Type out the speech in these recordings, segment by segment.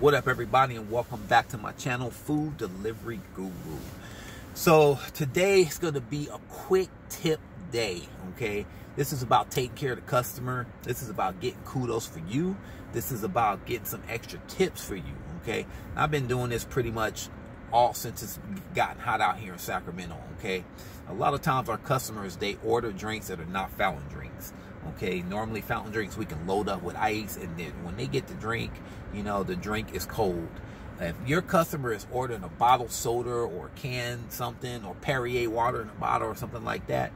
What up, everybody, and welcome back to my channel, Food Delivery Guru. So today is going to be a quick tip day, okay? This is about taking care of the customer. This is about getting kudos for you. This is about getting some extra tips for you, okay? I've been doing this pretty much all since it's gotten hot out here in Sacramento, okay? A lot of times our customers, they order drinks that are not fountain drinks, okay? Normally fountain drinks we can load up with ice, and then when they get the drink, you know, the drink is cold. If your customer is ordering a bottled soda or canned something or Perrier water in a bottle or something like that,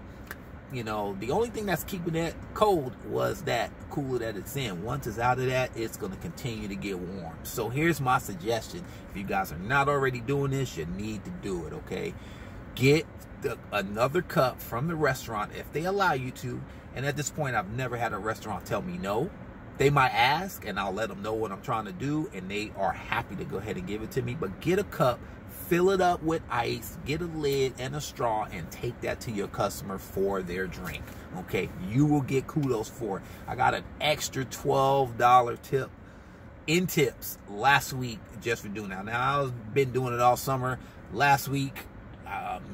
you know, the only thing that's keeping that cold was that cooler that it's in. Once it's out of that, it's going to continue to get warm. So here's my suggestion. If you guys are not already doing this, you need to do it, okay? Get another cup from the restaurant if they allow you to. And at this point, I've never had a restaurant tell me no. They might ask, and I'll let them know what I'm trying to do, and they are happy to go ahead and give it to me. But get a cup, fill it up with ice, get a lid and a straw, and take that to your customer for their drink, okay? You will get kudos for it. I got an extra $12 tip in tips last week just for doing that. Now, I've been doing it all summer. Last week,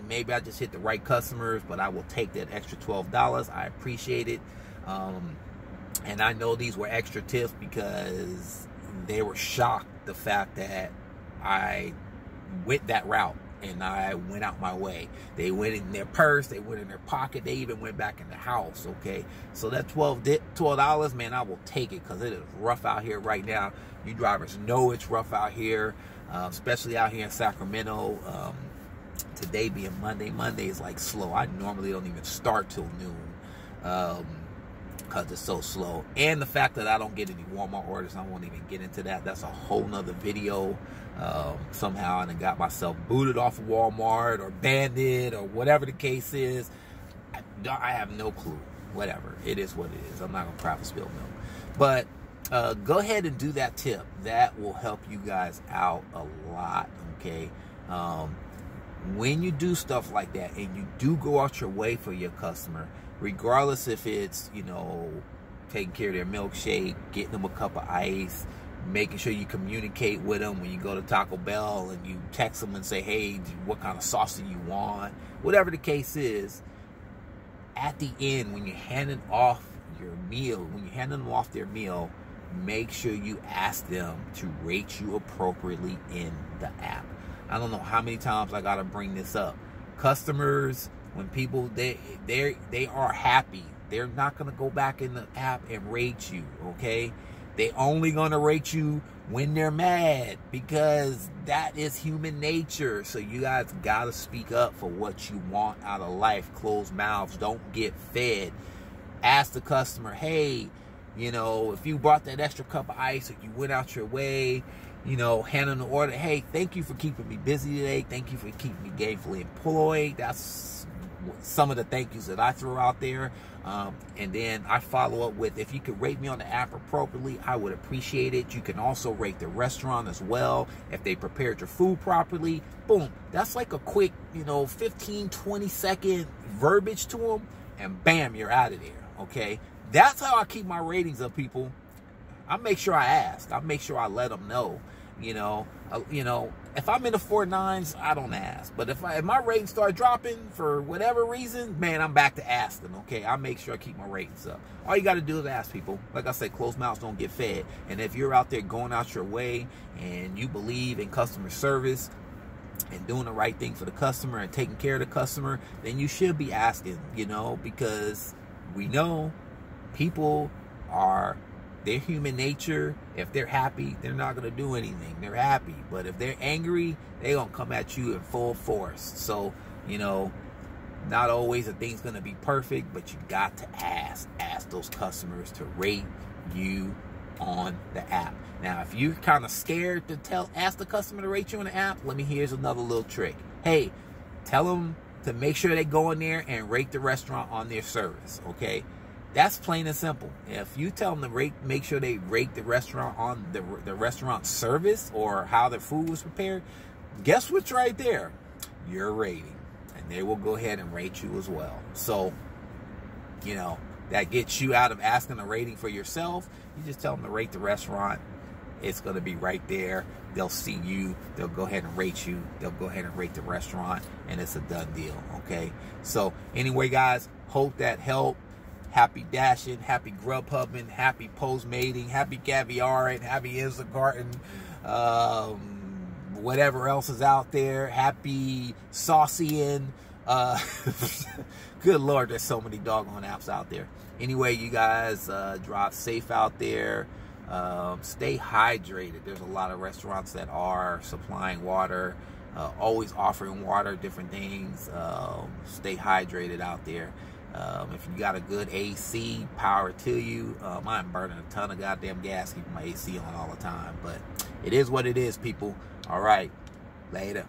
maybe I just hit the right customers, but I will take that extra $12. I appreciate it. And I know these were extra tips because they were shocked the fact that I went that route and I went out my way. They went in their purse, they went in their pocket, they even went back in the house, okay? So that $12, man, I will take it because it is rough out here right now. You drivers know it's rough out here, especially out here in Sacramento. Today being Monday, Monday is like slow. I normally don't even start till noon. Because it's so slow, and the fact that I don't get any Walmart orders, I won't even get into that. That's a whole nother video. Somehow I done got myself booted off of Walmart or banned it or whatever the case is. I have no clue. Whatever, it is what it is. I'm not gonna cry for spilled milk, but go ahead and do that tip. That will help you guys out a lot, okay? When you do stuff like that and you do go out your way for your customer, regardless if it's, you know, taking care of their milkshake, getting them a cup of ice, making sure you communicate with them when you go to Taco Bell and you text them and say, hey, what kind of sauce do you want? Whatever the case is, at the end, when you're handing off your meal, when you're handing them off their meal, make sure you ask them to rate you appropriately in the app. I don't know how many times I got to bring this up. Customers, when people, they are happy, they're not going to go back in the app and rate you, okay? They only going to rate you when they're mad, because that is human nature. So you guys got to speak up for what you want out of life. Closed mouths don't get fed. Ask the customer, hey, you know, if you brought that extra cup of ice or you went out your way, you know, handing the order, hey, thank you for keeping me busy today. Thank you for keeping me gainfully employed. That's some of the thank yous that I throw out there. And then I follow up with, if you could rate me on the app appropriately, I would appreciate it. You can also rate the restaurant as well. If they prepared your food properly, boom. That's like a quick, you know, 15, 20-second verbiage to them, and bam, you're out of there, okay? That's how I keep my ratings up, people. I make sure I ask. I make sure I let them know. You know, if I'm in the 4.9s, I don't ask. But if my ratings start dropping for whatever reason, man, I'm back to asking, okay? I make sure I keep my ratings up. All you got to do is ask, people. Like I said, closed mouths don't get fed. And if you're out there going out your way and you believe in customer service and doing the right thing for the customer and taking care of the customer, then you should be asking, you know, because we know people are... Their human nature, if they're happy, they're not going to do anything. They're happy. But if they're angry, they're going to come at you in full force. So, you know, not always a thing's going to be perfect, but you got to ask those customers to rate you on the app. Now, if you're kind of scared to ask the customer to rate you on the app, here's another little trick. Hey, tell them to make sure they go in there and rate the restaurant on their service, okay? That's plain and simple. If you tell them to make sure they rate the restaurant on the restaurant service or how the food was prepared, guess what's right there? Your rating. And they will go ahead and rate you as well. So, you know, that gets you out of asking a rating for yourself. You just tell them to rate the restaurant it's going to be right there. They'll see you. They'll go ahead and rate you. They'll go ahead and rate the restaurant, and it's a done deal, okay? So anyway, guys, hope that helped. Happy dashing, happy Grubhubbing, happy Postmating, happy caviaring, happy Instacarting, whatever else is out there. Happy saucying. Good Lord, there's so many doggone apps out there. Anyway, you guys, drive safe out there. Stay hydrated. There's a lot of restaurants that are supplying water, always offering water, different things. Stay hydrated out there. If you got a good AC, power to you. I'm burning a ton of goddamn gas keeping my AC on all the time, but it is what it is, people. All right, later.